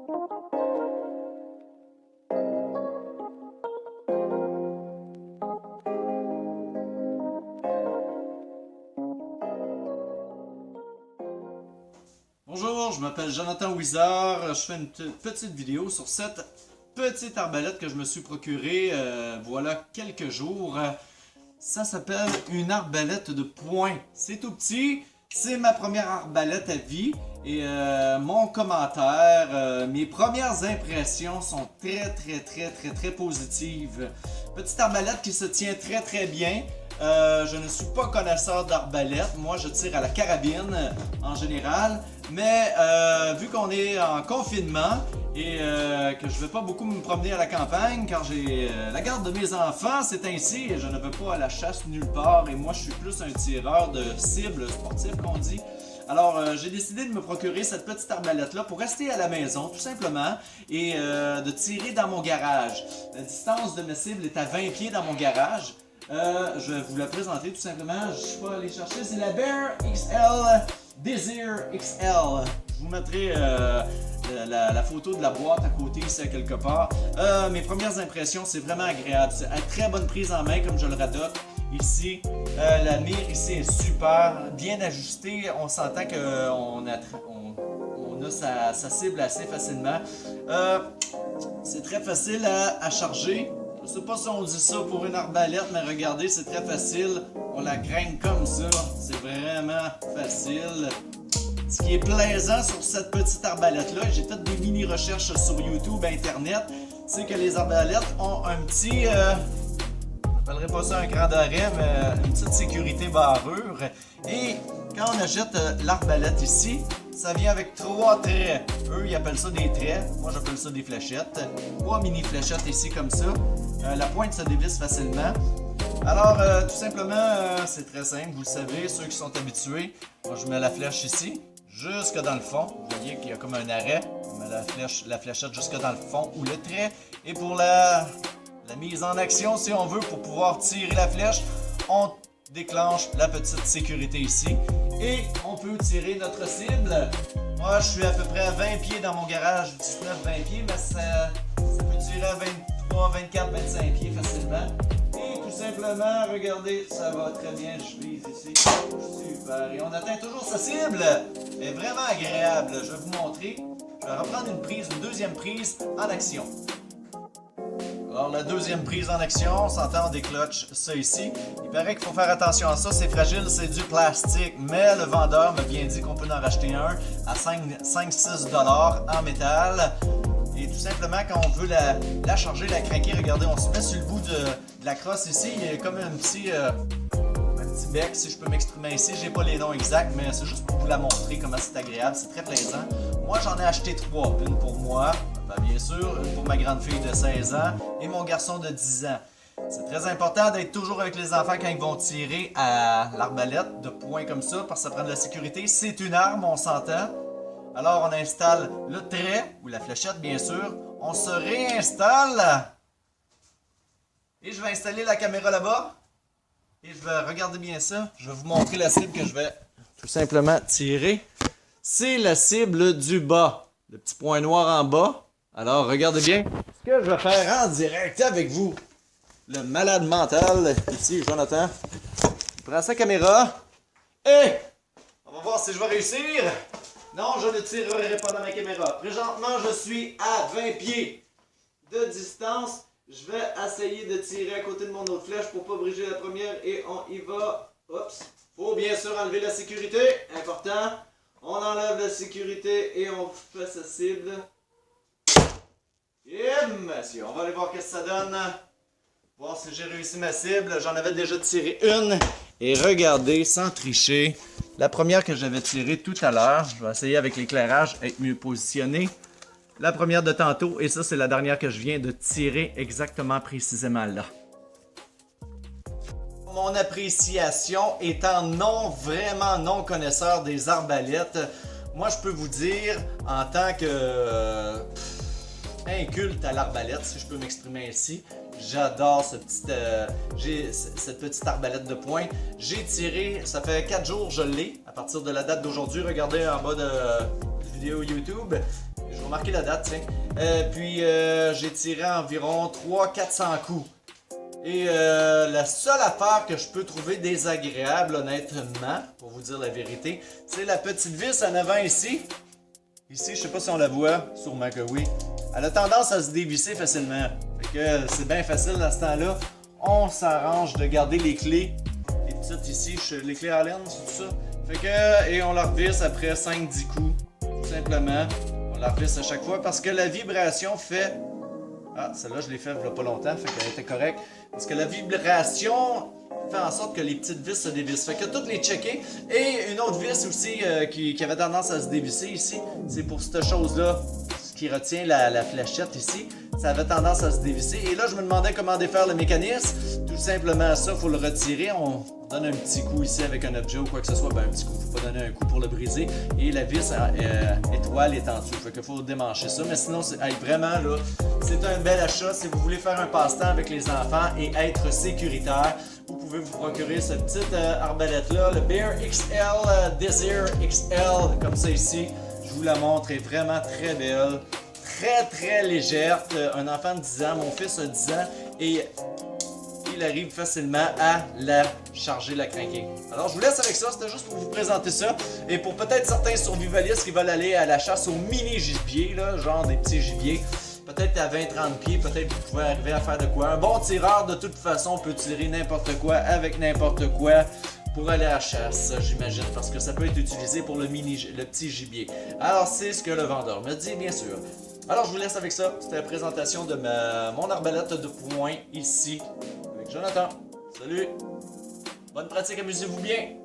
Bonjour, je m'appelle Jonathan Wizard. Je fais une petite vidéo sur cette petite arbalète que je me suis procurée voilà quelques jours. Ça s'appelle une arbalète de poing. C'est tout petit, c'est ma première arbalète à vie. Et mon commentaire, mes premières impressions sont très positives. Petite arbalète qui se tient très bien. Je ne suis pas connaisseur d'arbalète, moi je tire à la carabine en général, mais vu qu'on est en confinement et que je ne vais pas beaucoup me promener à la campagne car j'ai la garde de mes enfants, c'est ainsi, et je ne vais pas à la chasse nulle part et moi je suis plus un tireur de cible sportif qu'on dit. Alors j'ai décidé de me procurer cette petite arbalète là pour rester à la maison tout simplement et de tirer dans mon garage. La distance de mes cibles est à 20 pieds dans mon garage. Je vais vous la présenter tout simplement. Je vais aller chercher. C'est la Bear XL Desire XL. Je vous mettrai la photo de la boîte à côté ici à quelque part. Mes premières impressions, c'est vraiment agréable. C'est une très bonne prise en main comme je le radote ici. La mire ici est super bien ajustée. On s'entend qu'on a sa cible assez facilement. C'est très facile à charger. Je sais pas si on dit ça pour une arbalète, mais regardez, c'est très facile. On la craigne comme ça. C'est vraiment facile. Ce qui est plaisant sur cette petite arbalète-là, j'ai fait des mini-recherches sur YouTube, Internet, c'est que les arbalètes ont un petit... je n'appellerais pas ça un cran d'arrêt, mais une petite sécurité barrure. Et quand on achète l'arbalète ici, ça vient avec 3 traits. Eux, ils appellent ça des traits. Moi, j'appelle ça des fléchettes. 3 mini fléchettes ici comme ça. La pointe se dévisse facilement. Alors, tout simplement, c'est très simple. Vous le savez, ceux qui sont habitués. Moi, je mets la flèche ici, jusque dans le fond. Vous voyez qu'il y a comme un arrêt. On met la fléchette jusque dans le fond ou le trait. Et pour la mise en action, si on veut, pour pouvoir tirer la flèche, on déclenche la petite sécurité ici. Et on peut tirer notre cible. Moi, je suis à peu près à 20 pieds dans mon garage, 19-20 pieds, mais ça peut tirer à 23, 24, 25 pieds facilement. Et tout simplement, regardez, ça va très bien, je vise ici. Super. Et on atteint toujours sa cible. Elle est vraiment agréable. Je vais vous montrer. Je vais reprendre une deuxième prise en action. Alors la deuxième prise en action, on s'entend, on déclenche ça ici. Il paraît qu'il faut faire attention à ça, c'est fragile, c'est du plastique, mais le vendeur m'a bien dit qu'on peut en racheter un à 5-6$ en métal. Et tout simplement, quand on veut la charger, la craquer, regardez, on se met sur le bout de la crosse ici, il y a comme un petit bec, si je peux m'exprimer ici. J'ai pas les noms exacts, mais c'est juste pour vous la montrer comment c'est agréable, c'est très plaisant. Moi, j'en ai acheté 3, une pour moi, bien sûr, une pour ma grande fille de 16 ans et mon garçon de 10 ans. C'est très important d'être toujours avec les enfants quand ils vont tirer à l'arbalète de poing comme ça, parce que ça prend de la sécurité. C'est une arme, on s'entend. Alors, on installe le trait, ou la fléchette, bien sûr. On se réinstalle. Et je vais installer la caméra là-bas. Et je vais regarder bien ça. Je vais vous montrer la cible que je vais tout simplement tirer. C'est la cible du bas. Le petit point noir en bas. Alors, regardez bien ce que je vais faire en direct avec vous. Le malade mental, ici, Jonathan. Il prend sa caméra. Et on va voir si je vais réussir. Non, je ne tirerai pas dans ma caméra. Présentement, je suis à 20 pieds de distance. Je vais essayer de tirer à côté de mon autre flèche pour pas briser la première. Et on y va. Oups. Faut bien sûr enlever la sécurité. Important. On enlève la sécurité et on fait sa cible. Et monsieur, on va aller voir ce que ça donne. Voir si j'ai réussi ma cible. J'en avais déjà tiré une. Et regardez, sans tricher, la première que j'avais tirée tout à l'heure. Je vais essayer avec l'éclairage, être mieux positionné. La première de tantôt. Et ça, c'est la dernière que je viens de tirer exactement précisément là. Mon appréciation étant vraiment non connaisseur des arbalètes, moi je peux vous dire en tant que inculte à l'arbalète, si je peux m'exprimer ainsi, j'adore cette petite arbalète de poing. J'ai tiré, ça fait 4 jours je l'ai, à partir de la date d'aujourd'hui, regardez en bas de vidéo YouTube. Je vais marquer la date, tiens. Puis j'ai tiré environ 300-400 coups. Et la seule affaire que je peux trouver désagréable, honnêtement, pour vous dire la vérité, c'est la petite vis en avant ici. Ici, je sais pas si on la voit, sûrement que oui. Elle a tendance à se dévisser facilement. Fait que c'est bien facile dans ce temps-là. On s'arrange de garder les clés. Les petites ici, les clés Allen, c'est tout ça. Fait que, et on la revisse après 5-10 coups. Tout simplement. On la revisse à chaque fois parce que la vibration fait... Ah, celle-là, je l'ai fait il y a pas longtemps, fait qu'elle était correcte. Parce que la vibration fait en sorte que les petites vis se dévissent. Fait que toutes les checker. Et une autre vis aussi qui avait tendance à se dévisser ici, c'est pour cette chose-là, ce qui retient la fléchette ici. Ça avait tendance à se dévisser. Et là, je me demandais comment défaire le mécanisme. Tout simplement ça, il faut le retirer. On donne un petit coup ici avec un objet ou quoi que ce soit. Ben, un petit coup, il ne faut pas donner un coup pour le briser. Et la vis étoile est en dessous. Fait qu'il faut démancher ça. Mais sinon, vraiment, là, c'est un bel achat. Si vous voulez faire un passe-temps avec les enfants et être sécuritaire, vous pouvez vous procurer cette petite arbalète-là, le Bear XL Desire XL, comme ça ici. Je vous la montre, elle est vraiment très belle. Très légère. Un enfant de 10 ans, mon fils a 10 ans, et il arrive facilement à la charger, la craquer. Alors je vous laisse avec ça, c'était juste pour vous présenter ça. Et pour peut-être certains survivalistes qui veulent aller à la chasse aux mini gibiers, là, genre des petits gibiers, peut-être à 20-30 pieds, peut-être vous pouvez arriver à faire de quoi. Un bon tireur, de toute façon, peut tirer n'importe quoi avec n'importe quoi pour aller à la chasse, j'imagine, parce que ça peut être utilisé pour le petit gibier. Alors c'est ce que le vendeur me dit, bien sûr. Alors je vous laisse avec ça, c'était la présentation de mon arbalète de poing ici, avec Jonathan. Salut! Bonne pratique, amusez-vous bien!